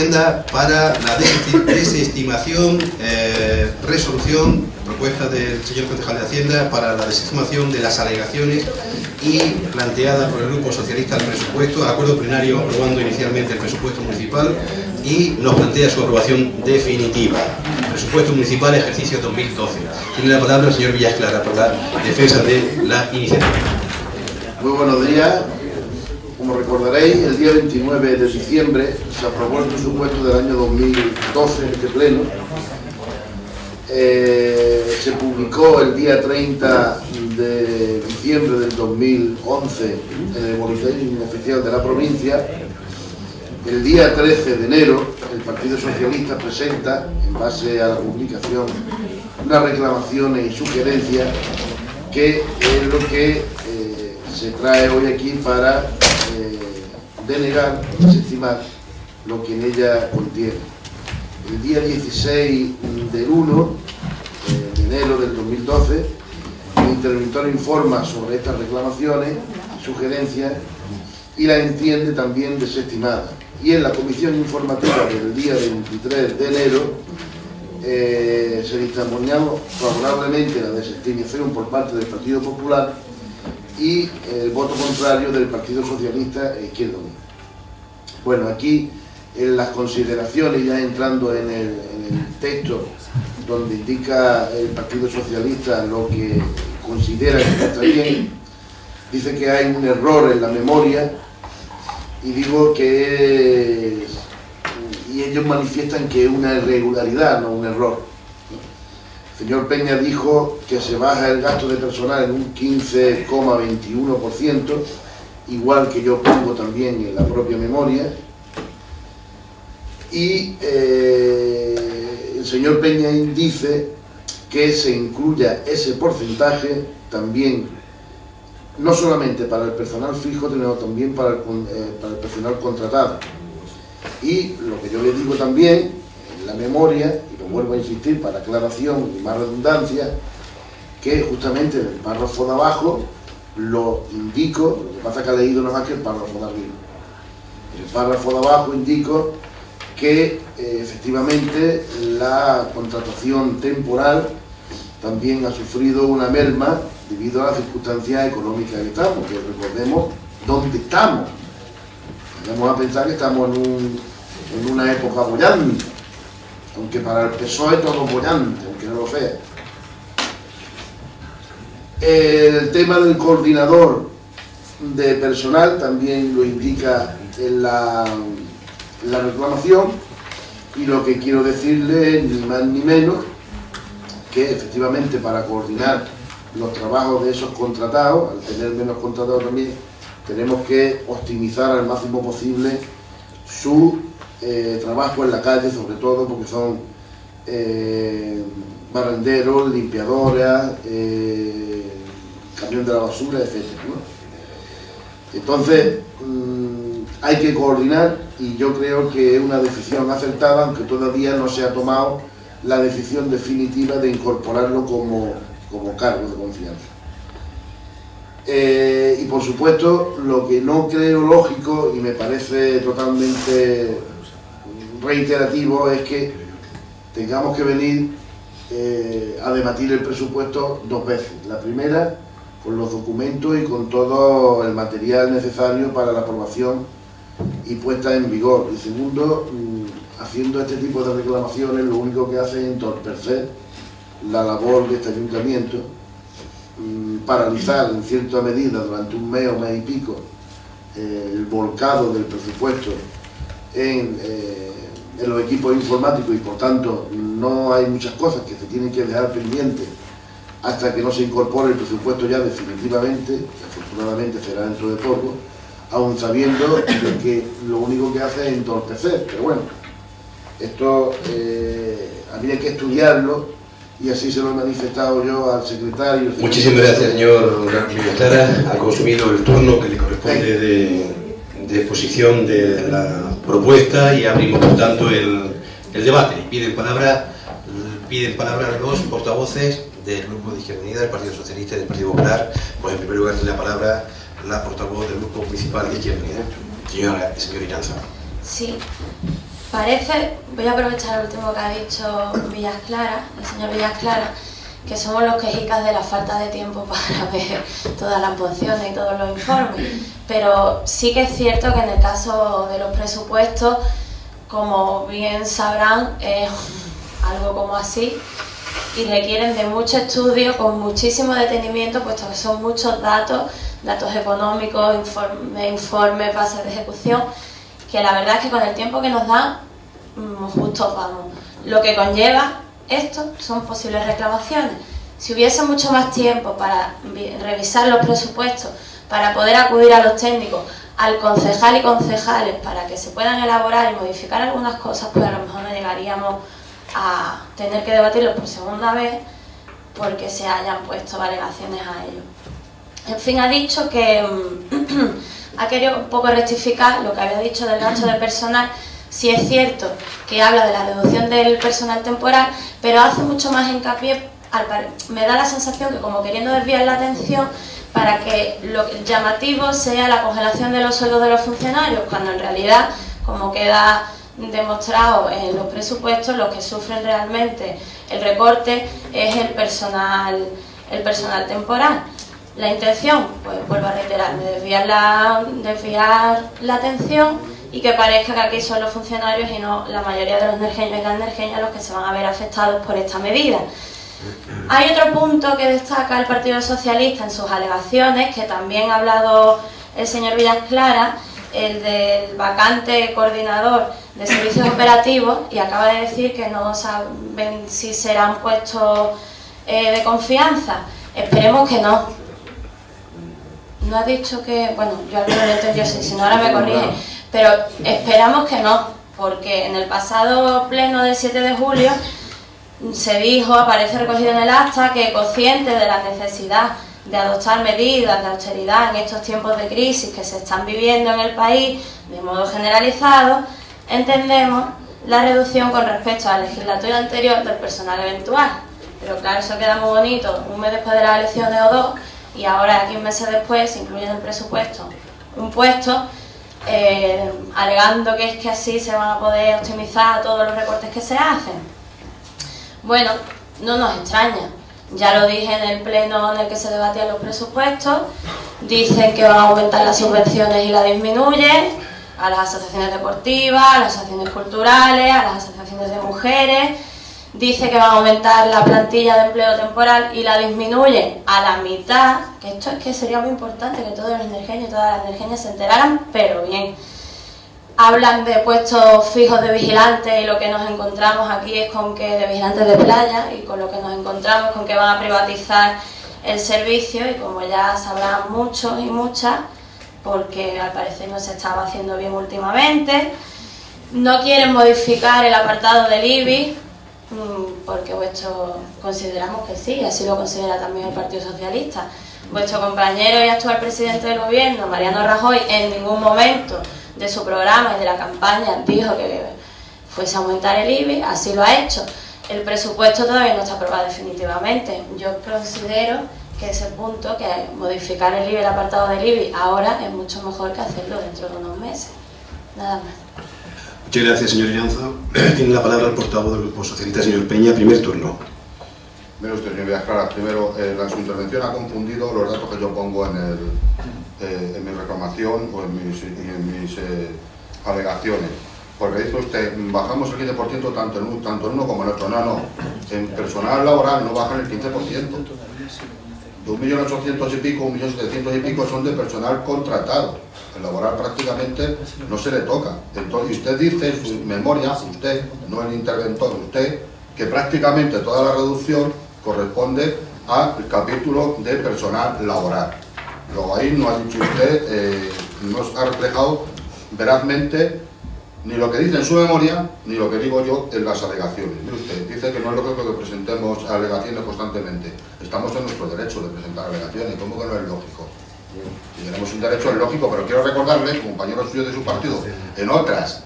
Hacienda para la desestimación, resolución, propuesta del señor concejal de Hacienda para la desestimación de las alegaciones y planteada por el Grupo Socialista al presupuesto, acuerdo plenario aprobando inicialmente el presupuesto municipal y nos plantea su aprobación definitiva. Presupuesto municipal ejercicio 2012. Tiene la palabra el señor Villas Clara por la defensa de la iniciativa. Muy buenos días. Como recordaréis, el día 29 de diciembre se aprobó el presupuesto del año 2012 en este pleno. Se publicó el día 30 de diciembre del 2011 en el Boletín Oficial de la provincia. El día 13 de enero el Partido Socialista presenta, en base a la publicación, unas reclamaciones y sugerencias que es lo que se trae hoy aquí para denegar, desestimar lo que en ella contiene. El día 16 del 1 de enero del 2012, el interventor informa sobre estas reclamaciones y sugerencias y las entiende también desestimadas. Y en la comisión informativa del día 23 de enero se dictaminó favorablemente la desestimación por parte del Partido Popular y el voto contrario del Partido Socialista e Izquierda Unida. Bueno, aquí en las consideraciones, ya entrando en el texto donde indica el Partido Socialista lo que considera que no está bien, dice que hay un error en la memoria y digo que y ellos manifiestan que es una irregularidad, no un error. El señor Peña dijo que se baja el gasto de personal en un 15,21%, igual que yo pongo también en la propia memoria, y el señor Peña dice que se incluya ese porcentaje también, no solamente para el personal fijo, sino también para el personal contratado. Y lo que yo le digo también en la memoria, y lo vuelvo a insistir para aclaración y más redundancia, que justamente en el párrafo de abajo lo indico, lo que pasa es que ha leído nada más que el párrafo de arriba. En el párrafo de abajo indico que efectivamente la contratación temporal también ha sufrido una merma debido a las circunstancias económicas que estamos, que recordemos dónde estamos. Vamos a pensar que estamos en una época bollante, aunque para el PSOE todo bollante, aunque no lo sea. El tema del coordinador de personal también lo indica en la reclamación, y lo que quiero decirle ni más ni menos que efectivamente para coordinar los trabajos de esos contratados, al tener menos contratados también, tenemos que optimizar al máximo posible su trabajo en la calle, sobre todo porque son barrenderos, limpiadoras, camión de la basura, etc., ¿no? Entonces hay que coordinar, y yo creo que es una decisión acertada, aunque todavía no se ha tomado la decisión definitiva de incorporarlo como cargo de confianza. Y por supuesto, lo que no creo lógico y me parece totalmente reiterativo es que tengamos que venir a debatir el presupuesto dos veces. La primera, con los documentos y con todo el material necesario para la aprobación y puesta en vigor. Y segundo, haciendo este tipo de reclamaciones, lo único que hace es entorpecer la labor de este ayuntamiento, paralizar en cierta medida durante un mes o mes y pico el volcado del presupuesto en los equipos informáticos, y por tanto no hay muchas cosas que se tienen que dejar pendientes hasta que no se incorpore el presupuesto ya definitivamente, que afortunadamente será dentro de poco, aun sabiendo de que lo único que hace es entorpecer. Pero bueno, esto habría que estudiarlo, y así se lo he manifestado yo al secretario. Muchísimas gracias, señor Villatara. Ha consumido el turno que le corresponde de exposición de la propuesta, y abrimos por tanto el debate. Piden palabra los portavoces del Grupo de Izquierda Unida, del Partido Socialista y del Partido Popular. Pues en primer lugar tiene la palabra la portavoz del Grupo Municipal de Izquierda Unida, señor Iranza. Sí. Parece, voy a aprovechar el último que ha dicho Villas Clara, el señor Villas Clara, que somos los quejicas de la falta de tiempo para ver todas las mociones y todos los informes, pero sí que es cierto que en el caso de los presupuestos, como bien sabrán, es algo como así y requieren de mucho estudio, con muchísimo detenimiento, puesto que son muchos datos económicos, informes, bases de ejecución, que la verdad es que con el tiempo que nos dan, justos vamos. Lo que conlleva esto son posibles reclamaciones. Si hubiese mucho más tiempo para revisar los presupuestos, para poder acudir a los técnicos, al concejal y concejales, para que se puedan elaborar y modificar algunas cosas, pues a lo mejor no llegaríamos a tener que debatirlos por segunda vez porque se hayan puesto alegaciones a ello. En fin, ha dicho que ha querido un poco rectificar lo que había dicho del gasto de personal. Sí es cierto que habla de la reducción del personal temporal, pero hace mucho más hincapié, me da la sensación que como queriendo desviar la atención para que lo llamativo sea la congelación de los sueldos de los funcionarios, cuando en realidad, como queda demostrado en los presupuestos, los que sufren realmente el recorte es el personal temporal. La intención, pues vuelvo a reiterarme, desviar la atención y que parezca que aquí son los funcionarios y no la mayoría de los nerjeños y las nerjeñas los que se van a ver afectados por esta medida. Hay otro punto que destaca el Partido Socialista en sus alegaciones, que también ha hablado el señor Villas Clara, el del vacante coordinador de servicios operativos, y acaba de decir que no saben si serán puestos de confianza. Esperemos que no. No ha dicho que, bueno, yo al menos lo entendido, si no ahora me corrige, pero esperamos que no, porque en el pasado pleno del 7 de julio se dijo, aparece recogido en el acta, que consciente de la necesidad de adoptar medidas de austeridad en estos tiempos de crisis que se están viviendo en el país de modo generalizado, entendemos la reducción con respecto a la legislatura anterior del personal eventual. Pero claro, eso queda muy bonito, un mes después de las elecciones o dos, y ahora 15 meses después se incluye en el presupuesto un puesto, alegando que es que así se van a poder optimizar todos los recortes que se hacen. Bueno, no nos extraña, ya lo dije en el pleno en el que se debatían los presupuestos, dicen que van a aumentar las subvenciones y la disminuyen a las asociaciones deportivas, a las asociaciones culturales, a las asociaciones de mujeres. Dice que van a aumentar la plantilla de empleo temporal y la disminuyen a la mitad, que esto es que sería muy importante que todos los nerjeños y todas las nerjeñas se enteraran, pero bien. Hablan de puestos fijos de vigilantes y lo que nos encontramos aquí es con que de vigilantes de playa, y con lo que nos encontramos con que van a privatizar el servicio, y como ya sabrán muchos y muchas, porque al parecer no se estaba haciendo bien últimamente. No quieren modificar el apartado del IBI, porque consideramos que sí, así lo considera también el Partido Socialista. Vuestro compañero y actual presidente del gobierno, Mariano Rajoy, en ningún momento de su programa y de la campaña dijo que fuese a aumentar el IBI, así lo ha hecho. El presupuesto todavía no está aprobado definitivamente. Yo considero que ese punto, que modificar el IBI, el apartado del IBI ahora, es mucho mejor que hacerlo dentro de unos meses. Nada más. Muchas gracias, señor Llanzo. Tiene la palabra el portavoz del Grupo Socialista, señor Peña. Primer turno. Mire usted, señor Villas Clara, primero, su intervención ha confundido los datos que yo pongo en mi reclamación o en mis alegaciones. Porque dice usted, bajamos el 15% tanto en uno como en el otro. No. En personal laboral no bajan el 15%. De 1.800.000 y pico, 1.700.000 y pico son de personal contratado. El laboral prácticamente no se le toca. Entonces usted dice en su memoria, usted, no el interventor, usted, que prácticamente toda la reducción corresponde al capítulo de personal laboral. Luego ahí no ha dicho usted, no ha reflejado verazmente ni lo que dice en su memoria, ni lo que digo yo en las alegaciones. Mire usted, dice que no es lógico que presentemos alegaciones constantemente. Estamos en nuestro derecho de presentar alegaciones. ¿Cómo que no es lógico? Si tenemos un derecho es lógico, pero quiero recordarle, compañeros suyos de su partido, en otras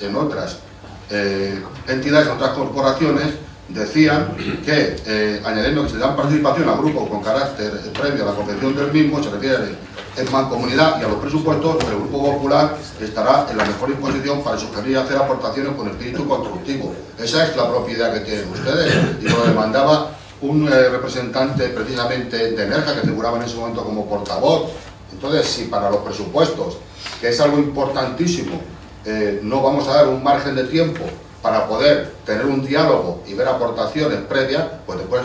entidades, en otras corporaciones, decían que, añadiendo que se dan participación a grupos con carácter previo a la confección del mismo, se refiere en mancomunidad y a los presupuestos, el Grupo Popular estará en la mejor disposición para sugerir y hacer aportaciones con espíritu constructivo. Esa es la propia idea que tienen ustedes, y lo demandaba un representante precisamente de Nerja, que figuraba en ese momento como portavoz. Entonces, si para los presupuestos, que es algo importantísimo, no vamos a dar un margen de tiempo para poder tener un diálogo y ver aportaciones previas, pues después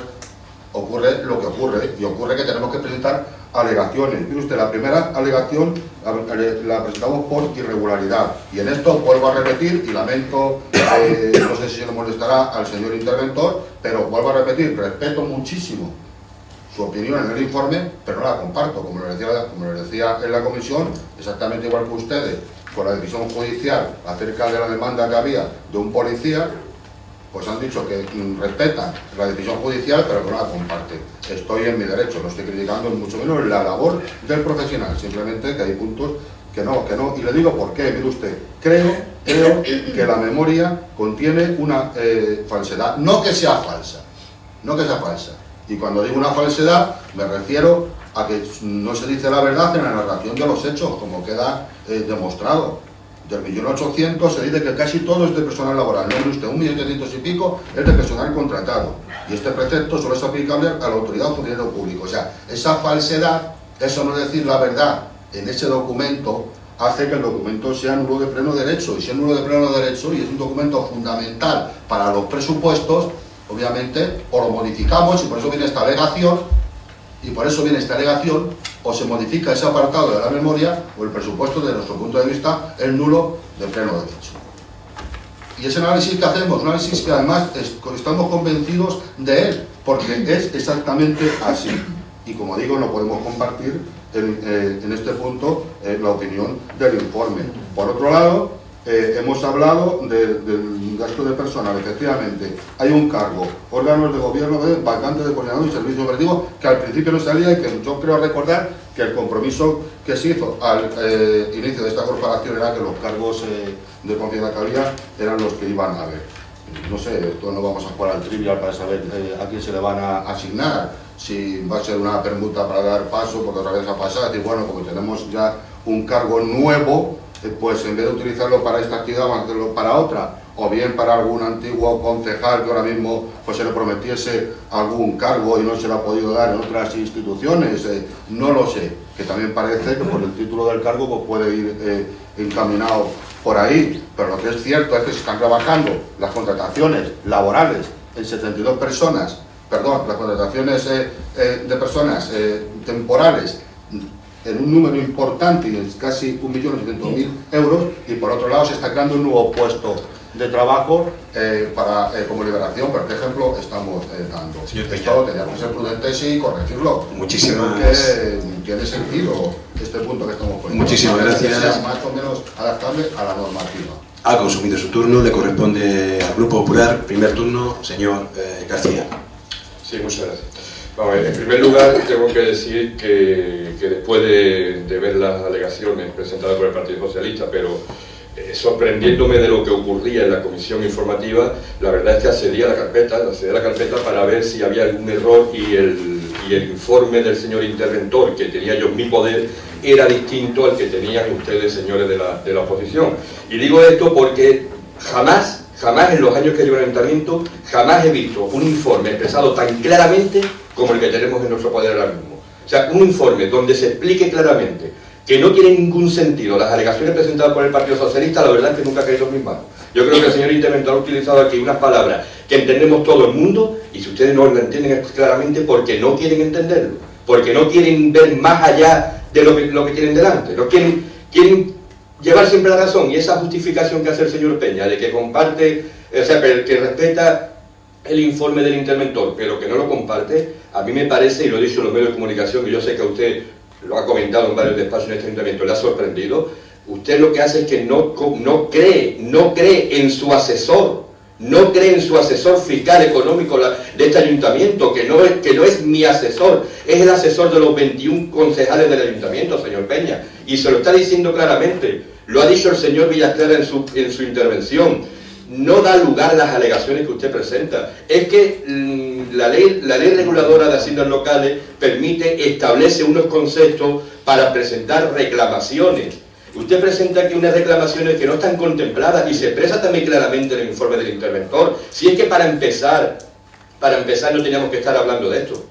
ocurre lo que ocurre, y ocurre que tenemos que presentar alegaciones. Mire usted, la primera alegación la presentamos por irregularidad, y en esto vuelvo a repetir, y lamento, no sé si le molestará al señor interventor, pero vuelvo a repetir, respeto muchísimo su opinión en el informe, pero no la comparto, como le decía en la comisión, exactamente igual que ustedes, con la decisión judicial acerca de la demanda que había de un policía, pues han dicho que respetan la decisión judicial, pero que no la comparten. Estoy en mi derecho, no estoy criticando mucho menos la labor del profesional, simplemente que hay puntos que no, y le digo por qué. Mire usted, creo que la memoria contiene una falsedad, no que sea falsa, y cuando digo una falsedad me refiero a que no se dice la verdad en la narración de los hechos, como queda demostrado. Del 1.800.000 se dice que casi todo es de personal laboral. No, mire usted, 1.700.000 y pico es de personal contratado. Y este precepto solo es aplicable a la autoridad o funcionario público. O sea, esa falsedad, eso no es decir la verdad en ese documento, hace que el documento sea nulo de pleno derecho. Y si es nulo de pleno derecho y es un documento fundamental para los presupuestos, obviamente, o lo modificamos, y por eso viene esta alegación, o se modifica ese apartado de la memoria, o el presupuesto, desde nuestro punto de vista, es nulo de pleno derecho. Y ese análisis que hacemos, un análisis que además estamos convencidos de él, porque es exactamente así. Y como digo, no podemos compartir en este punto la opinión del informe. Por otro lado, hemos hablado del gasto de personal. Efectivamente, hay un cargo, órganos de gobierno vacante de coordinador y servicio operativo, que al principio no salía, y que yo creo recordar que el compromiso que se hizo al inicio de esta corporación era que los cargos de confianza que había eran los que iban a haber. No sé, esto no vamos a jugar al trivial para saber a quién se le van a asignar, si va a ser una permuta para dar paso, porque otra vez ha pasado, es decir, bueno, como tenemos ya un cargo nuevo, pues en vez de utilizarlo para esta actividad, vamos a hacerlo para otra, o bien para algún antiguo concejal que ahora mismo pues se le prometiese algún cargo y no se le ha podido dar en otras instituciones, no lo sé, que también parece que por el título del cargo pues puede ir encaminado por ahí, pero lo que es cierto es que se están trabajando las contrataciones laborales en 72 personas, perdón, las contrataciones de personas temporales en un número importante, y es casi 1.800.000 euros, y por otro lado se está creando un nuevo puesto de trabajo como liberación, por ejemplo, estamos dando. Esto teníamos que ser prudentes y corregirlo. Muchísimas gracias. Tiene sentido este punto que estamos poniendo. Muchísimas gracias. Que sea más o menos adaptable a la normativa. Ha consumido su turno, le corresponde al Grupo Popular. Primer turno, señor García. Sí, muchas gracias. Vamos, en primer lugar, tengo que decir que después de ver las alegaciones presentadas por el Partido Socialista, pero sorprendiéndome de lo que ocurría en la comisión informativa, la verdad es que accedí a la carpeta para ver si había algún error, y el informe del señor interventor, que tenía yo en mi poder, era distinto al que tenían ustedes, señores de la oposición. Y digo esto porque jamás en los años que llevo en el ayuntamiento, jamás he visto un informe expresado tan claramente como el que tenemos en nuestro poder ahora mismo. O sea, un informe donde se explique claramente que no tiene ningún sentido las alegaciones presentadas por el Partido Socialista, la verdad es que nunca ha caído en mis manos. Yo creo que el señor interventor ha utilizado aquí unas palabras que entendemos todo el mundo, y si ustedes no lo entienden claramente, porque no quieren entenderlo, porque no quieren ver más allá de lo que tienen delante, no quieren llevar siempre la razón. Y esa justificación que hace el señor Peña, de que comparte, o sea, que respeta el informe del interventor, pero que no lo comparte, a mí me parece, y lo he dicho en los medios de comunicación, que yo sé que a usted lo ha comentado en varios despachos en este ayuntamiento, le ha sorprendido. Usted lo que hace es que no cree en su asesor, no cree en su asesor fiscal económico de este ayuntamiento, que no es mi asesor, es el asesor de los 21 concejales del ayuntamiento, señor Peña, y se lo está diciendo claramente. Lo ha dicho el señor Villasclara en su intervención. no da lugar a las alegaciones que usted presenta. Es que la ley reguladora de haciendas locales establece unos conceptos para presentar reclamaciones. Usted presenta aquí unas reclamaciones que no están contempladas y se expresa también claramente en el informe del interventor. Si es que para empezar no teníamos que estar hablando de esto.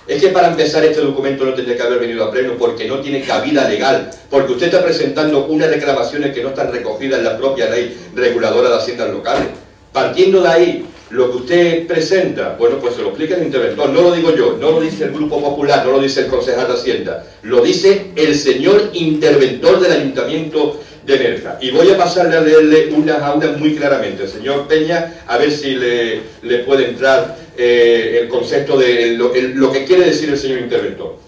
Es que para empezar este documento no tendría que haber venido a pleno porque no tiene cabida legal, porque usted está presentando unas reclamaciones que no están recogidas en la propia ley reguladora de haciendas locales. Partiendo de ahí, lo que usted presenta, bueno, pues se lo explica el interventor, no lo digo yo, no lo dice el Grupo Popular, no lo dice el concejal de Hacienda, lo dice el señor interventor del Ayuntamiento de Nerja. Y voy a pasarle a leerle unas muy claramente, señor Peña, a ver si le puede entrar el concepto de lo que quiere decir el señor interventor.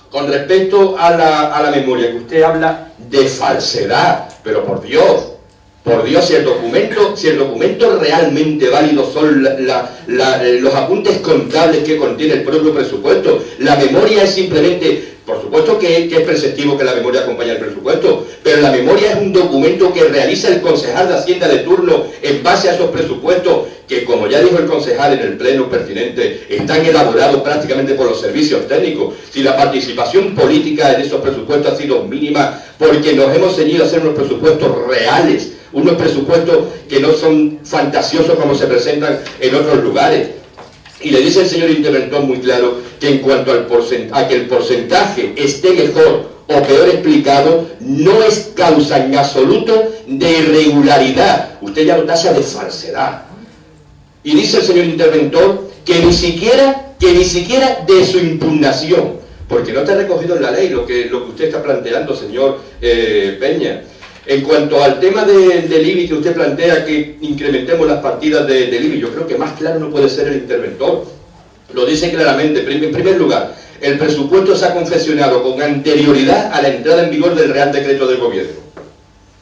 Con respecto a la memoria, que usted habla de falsedad, pero por Dios, si el documento realmente válido son los apuntes contables que contiene el propio presupuesto. La memoria es simplemente, por supuesto que es preceptivo que la memoria acompañe al presupuesto, pero la memoria es un documento que realiza el concejal de Hacienda de turno en base a esos presupuestos que, como ya dijo el concejal en el pleno pertinente, están elaborados prácticamente por los servicios técnicos. Si la participación política en esos presupuestos ha sido mínima porque nos hemos ceñido a hacer unos presupuestos reales, unos presupuestos que no son fantasiosos como se presentan en otros lugares. Y le dice el señor interventor muy claro que en cuanto a que el porcentaje esté mejor o peor explicado, no es causa en absoluto de irregularidad. Usted ya lo tasa de falsedad. Y dice el señor interventor que ni siquiera de su impugnación, porque no está recogido en la ley lo que usted está planteando, señor Peña. En cuanto al tema del IBI que usted plantea, que incrementemos las partidas del IBI, yo creo que más claro no puede ser el interventor. Lo dice claramente. En primer lugar, el presupuesto se ha confeccionado con anterioridad a la entrada en vigor del Real Decreto del Gobierno.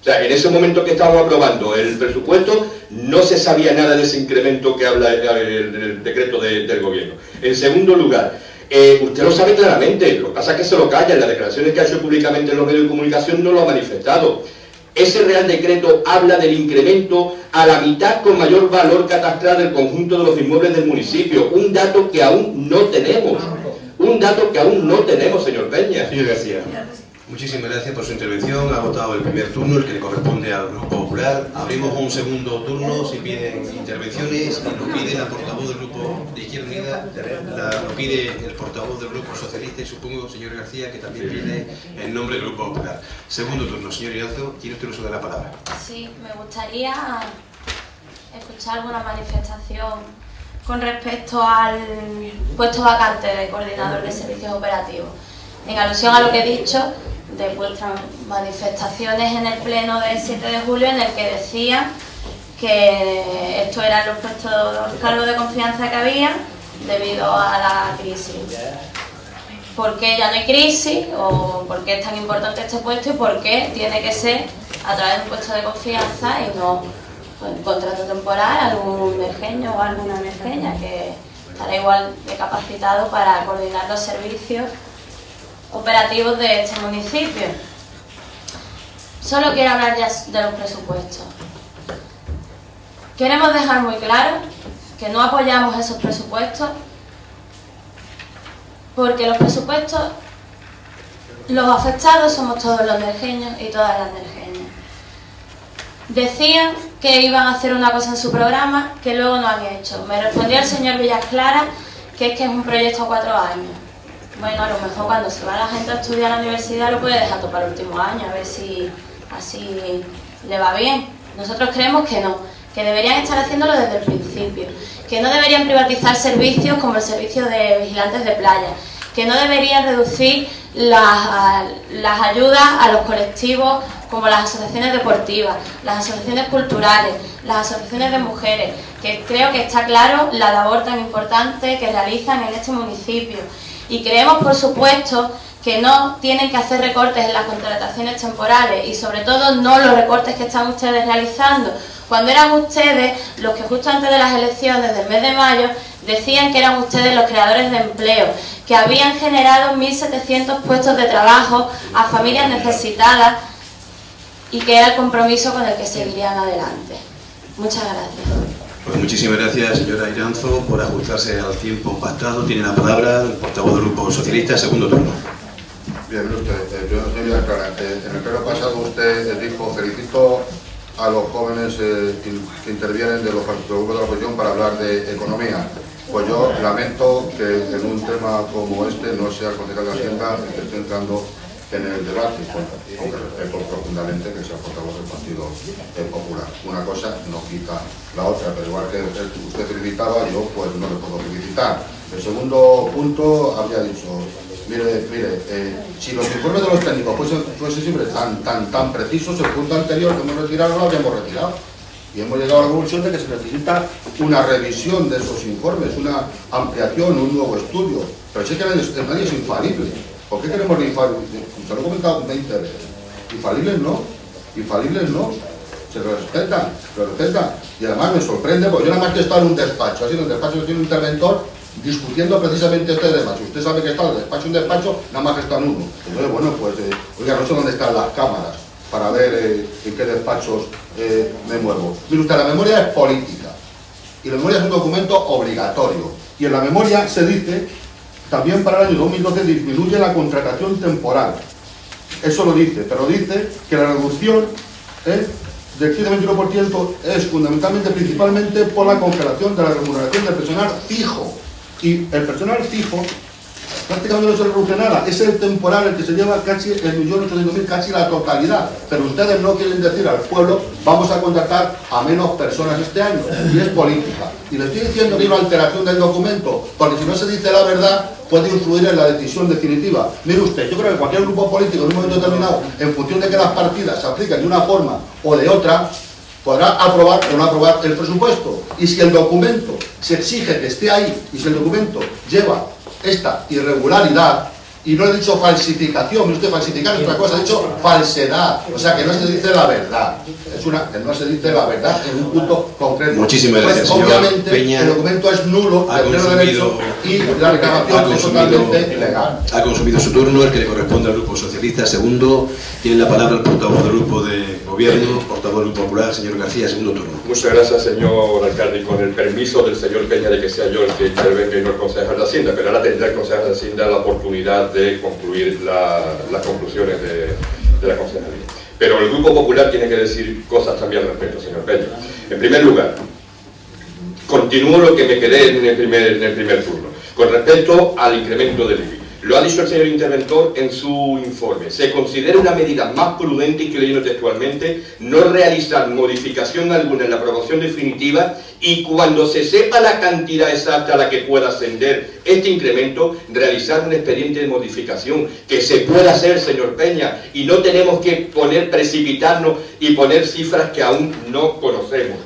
O sea, en ese momento que estábamos aprobando el presupuesto, no se sabía nada de ese incremento que habla el decreto del Gobierno. En segundo lugar, usted lo sabe claramente, lo que pasa es que se lo calla, en las declaraciones que ha hecho públicamente en los medios de comunicación no lo ha manifestado. Ese Real Decreto habla del incremento a la mitad con mayor valor catastral del conjunto de los inmuebles del municipio, un dato que aún no tenemos, señor Peña. Señor García, muchísimas gracias por su intervención. Ha agotado el primer turno, el que le corresponde al Grupo Popular. Abrimos un segundo turno si piden intervenciones, y lo pide la portavoz del Grupo de Izquierda Unida, lo pide el portavoz del Grupo Socialista y supongo, señor García, que también pide en nombre del Grupo Popular. Segundo turno, señor Irazo, tiene usted el uso de la palabra. Sí, me gustaría escuchar alguna manifestación con respecto al puesto vacante de coordinador de servicios operativos. En alusión a lo que he dicho de vuestras manifestaciones en el pleno del 7 de julio, en el que decían que estos eran los puestos, los cargos de confianza que había debido a la crisis. ¿Por qué ya no hay crisis? ¿O por qué es tan importante este puesto? ¿Y por qué tiene que ser a través de un puesto de confianza y no un contrato temporal, algún emergeño o alguna emergeña que estará igual de capacitado para coordinar los servicios operativos de este municipio? Solo quiero hablar ya de los presupuestos. Queremos dejar muy claro que no apoyamos esos presupuestos porque los presupuestos, los afectados somos todos los nerjeños y todas las nerjeñas. Decían que iban a hacer una cosa en su programa que luego no han hecho. Me respondió el señor Villas Clara que es un proyecto a 4 años. Bueno, a lo mejor cuando se va la gente a estudiar a la universidad lo puede dejar todo para el último año, a ver si así le va bien. Nosotros creemos que no, que deberían estar haciéndolo desde el principio, que no deberían privatizar servicios como el servicio de vigilantes de playa, que no deberían reducir las ayudas a los colectivos como las asociaciones deportivas, las asociaciones culturales, las asociaciones de mujeres, que creo que está claro la labor tan importante que realizan en este municipio. Y creemos, por supuesto, que no tienen que hacer recortes en las contrataciones temporales y sobre todo no los recortes que están ustedes realizando, cuando eran ustedes los que justo antes de las elecciones del mes de mayo decían que eran ustedes los creadores de empleo, que habían generado 1.700 puestos de trabajo a familias necesitadas y que era el compromiso con el que seguirían adelante. Muchas gracias. Pues muchísimas gracias, señora Iranzo, por ajustarse al tiempo pactado. Tiene la palabra el portavoz del Grupo Socialista, segundo turno. Bien, usted, yo no voy a aclarar. En el pleno pasado usted dijo: felicito a los jóvenes que intervienen de los grupos de la oposición para hablar de economía. Pues yo lamento que en un tema como este no sea el concejal de Hacienda el que esté entrando en el debate, aunque respeto profundamente que sea portavoz del Partido Popular. Una cosa no quita la otra, pero igual que usted felicitaba, yo pues no le puedo felicitar. El segundo punto había dicho: mire, si los informes de los técnicos fuesen siempre tan precisos, el punto anterior que hemos retirado no lo habíamos retirado. Y hemos llegado a la conclusión de que se necesita una revisión de esos informes, una ampliación, un nuevo estudio. Pero sí que nadie es infalible. ¿Por qué queremos infalibles? Se lo he comentado 20 veces. Infalibles no. Se lo respetan. Y además me sorprende, porque yo nada más que he estado en un despacho, así en el despacho tiene un interventor discutiendo precisamente este tema. Si usted sabe que está en un despacho, nada más que está en uno. Entonces, bueno, pues, oiga, no sé dónde están las cámaras para ver en qué despachos me muevo. Mire usted, la memoria es política. Y la memoria es un documento obligatorio. Y en la memoria se dice, también para el año 2012 disminuye la contratación temporal. Eso lo dice, pero dice que la reducción del 15-21% es fundamentalmente, principalmente por la congelación de la remuneración del personal fijo. Y el personal fijo prácticamente no se reduce nada, es el temporal el que se lleva casi 1.800.000, casi la totalidad. Pero ustedes no quieren decir al pueblo: vamos a contratar a menos personas este año, y es política. Y le estoy diciendo que hay una alteración del documento, porque si no se dice la verdad, puede influir en la decisión definitiva. Mire usted, yo creo que cualquier grupo político en un momento determinado, en función de que las partidas se apliquen de una forma o de otra, podrá aprobar o no aprobar el presupuesto. Y si el documento se exige que esté ahí, y si el documento lleva esta irregularidad, y no he dicho falsificación, mire usted, falsificar es otra cosa, he dicho falsedad, o sea que no se dice la verdad, que no se dice la verdad en un punto concreto. Muchísimas gracias, pues, obviamente Peña, el documento es nulo, de pleno derecho, y la reclamación es totalmente ilegal. Ha consumido su turno, el que le corresponde al Grupo Socialista. Segundo, tiene la palabra el portavoz del Grupo de Gobierno, portavoz del Grupo Popular, señor García, segundo turno. Muchas gracias, señor alcalde, y con el permiso del señor Peña de que sea yo el que intervenga y no el concejal de Hacienda, pero ahora tendrá el concejal de Hacienda la oportunidad de concluir las conclusiones de la concejalía. Pero el Grupo Popular tiene que decir cosas también al respecto, señor Peña. En primer lugar, continúo lo que me quedé en el primer turno, con respecto al incremento del IBI. Lo ha dicho el señor interventor en su informe. Se considera una medida más prudente, y que leyendo textualmente, no realizar modificación alguna en la aprobación definitiva, y cuando se sepa la cantidad exacta a la que pueda ascender este incremento, realizar un expediente de modificación que se pueda hacer, señor Peña, y no tenemos que precipitarnos y poner cifras que aún no conocemos.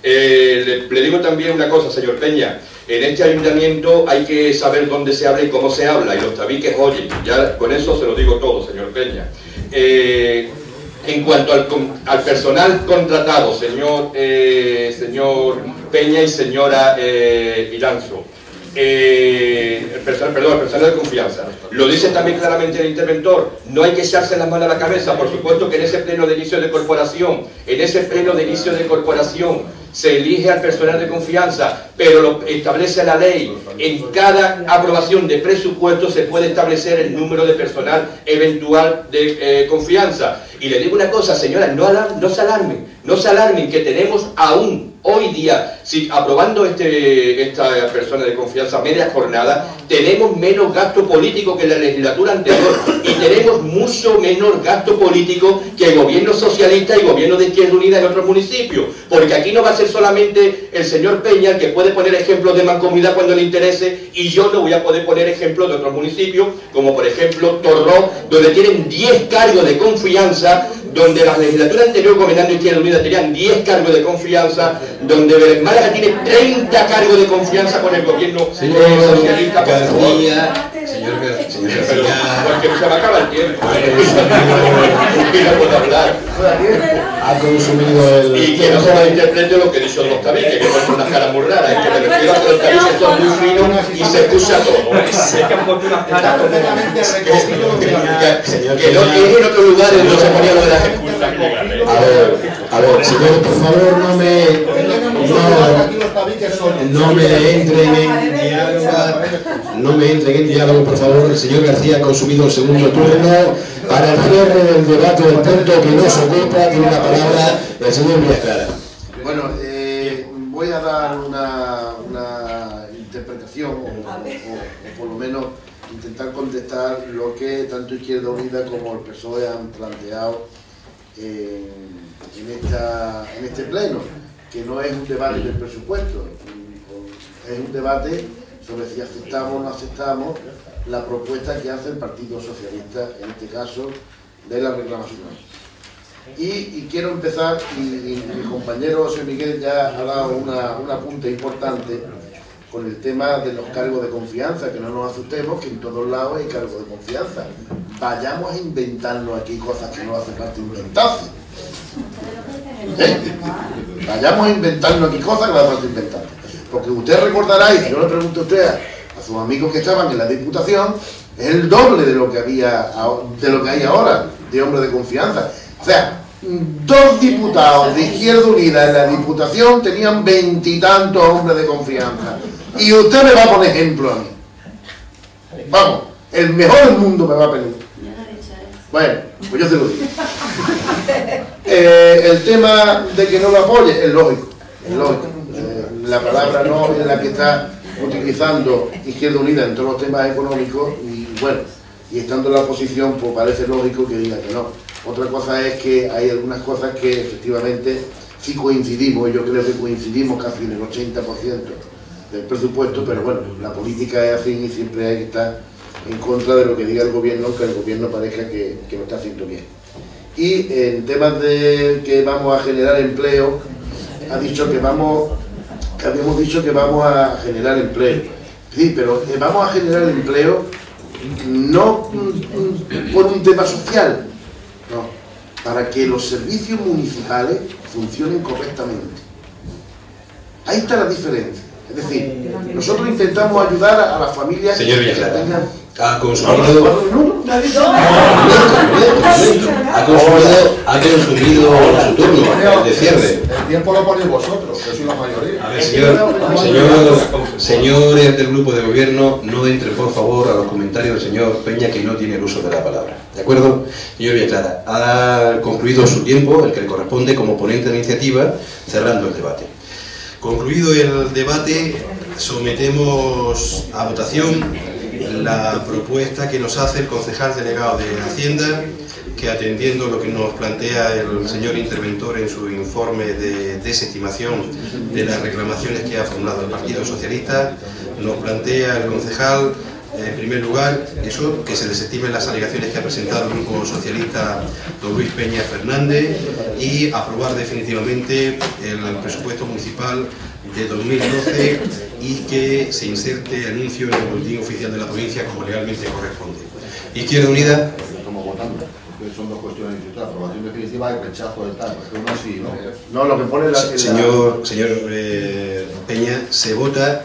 Le digo también una cosa, señor Peña. En este ayuntamiento hay que saber dónde se habla y cómo se habla, y los tabiques oyen. Ya con eso se lo digo todo, señor Peña. En cuanto al personal contratado, señor Peña y señora Iranzo, el personal de confianza, lo dice también claramente el interventor: no hay que echarse las manos a la cabeza. Por supuesto que en ese pleno de inicio de corporación, se elige al personal de confianza, pero lo establece la ley. En cada aprobación de presupuesto se puede establecer el número de personal eventual de confianza. Y le digo una cosa, señora, no se alarmen, que tenemos aún hoy día, si aprobando esta persona de confianza media jornada, tenemos menos gasto político que en la legislatura anterior, y tenemos mucho menor gasto político que el gobierno socialista y gobierno de Izquierda Unida en otros municipios, porque aquí no va a ser solamente el señor Peña el que puede poner ejemplos de mancomunidad cuando le interese, y yo no voy a poder poner ejemplos de otros municipios, como por ejemplo Torró, donde tienen 10 cargos de confianza, donde la legislatura anterior gobernando Izquierda Unida tenían 10 cargos de confianza, donde Málaga tiene 30 cargos de confianza con el gobierno socialista. García, señor Señor García, Pero porque se me acaba el tiempo. Y no puedo hablar. ha consumido el... Y que no se malinterprete lo que he dicho los tabiques, que son unas caras muy raras. Es que me refiero a que los tabiques son muy finos y se escucha todo. Sé que han puesto unas caras completamente recogido lo que Que no tiene en otros lugares donde se ponía lo de las excusas. A ver, señor, por favor, no me entren en diálogo. No me entren en diálogo, por favor. El señor García ha consumido el segundo turno. Para el cierre del debate del punto que nos ocupa, tiene la palabra el señor Villasclara. Bueno, voy a dar una interpretación, o por lo menos intentar contestar lo que tanto Izquierda Unida como el PSOE han planteado en este pleno, que no es un debate del presupuesto, es un debate sobre si aceptamos o no aceptamos la propuesta que hace el Partido Socialista, en este caso, de la reclamación. Y quiero empezar, y mi compañero José Miguel ya ha dado una punta importante con el tema de los cargos de confianza, que no nos asustemos, que en todos lados hay cargos de confianza. Vayamos a inventarnos aquí cosas que no hace falta inventarse. Vayamos a inventarnos aquí cosas que no hace falta inventarse. Porque usted recordará, y si yo le pregunto a usted a sus amigos que estaban en la Diputación, es el doble de lo que hay ahora, de hombres de confianza. O sea, 2 diputados de Izquierda Unida en la Diputación tenían 20 y tantos hombres de confianza. Y usted me va a poner ejemplo a mí. Vamos, el mejor del mundo me va a pedir. Bueno, pues yo te lo digo. El tema de que no lo apoye es lógico. Es lógico. La palabra no es la que está utilizando Izquierda Unida en todos los temas económicos y bueno, y estando en la oposición pues parece lógico que diga que no. Otra cosa es que hay algunas cosas que efectivamente sí coincidimos, y yo creo que coincidimos casi en el 80% del presupuesto, pero bueno, la política es así y siempre hay que estar en contra de lo que diga el gobierno, aunque el gobierno parezca que lo está haciendo bien. Y en temas de que vamos a generar empleo, habíamos dicho que vamos a generar empleo. Sí, pero vamos a generar empleo no por un tema social, no, para que los servicios municipales funcionen correctamente. Ahí está la diferencia. Es decir, nosotros intentamos ayudar a las familias que tengan... Ha consumido su turno de cierre. El tiempo lo ponéis vosotros, que sois la mayoría. A ver, señores del grupo de gobierno, no entren por favor a los comentarios del señor Peña, que no tiene el uso de la palabra. ¿De acuerdo? Señor Villasclara, ha concluido su tiempo, el que le corresponde como ponente de la iniciativa, cerrando el debate. Concluido el debate, sometemos a votación la propuesta que nos hace el concejal delegado de Hacienda, que atendiendo lo que nos plantea el señor interventor en su informe de desestimación de las reclamaciones que ha formulado el Partido Socialista, nos plantea el concejal, en primer lugar, eso, que se desestimen las alegaciones que ha presentado el Grupo Socialista don Luis Peña Fernández y aprobar definitivamente el presupuesto municipal de 2012 y que se inserte anuncio en el boletín oficial de la provincia como legalmente corresponde. Izquierda Unida. Estamos votando, porque son dos cuestiones distintas, aprobación definitiva y rechazo de tal, porque uno sí, ¿no? No, lo que pone Señor Peña, se vota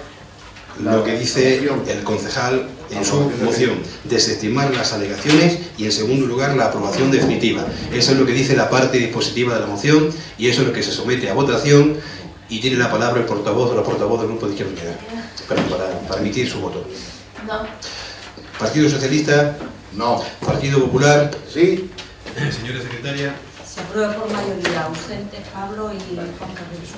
lo que dice el concejal en su moción, desestimar las alegaciones y en segundo lugar la aprobación definitiva. Eso es lo que dice la parte dispositiva de la moción y eso es lo que se somete a votación. Y tiene la palabra el portavoz o la portavoz del Grupo de Izquierda Unida para emitir su voto. No. Partido Socialista. No. Partido Popular. Sí. Señora secretaria. Se aprueba por mayoría. Ausentes Pablo y Juan Carlos.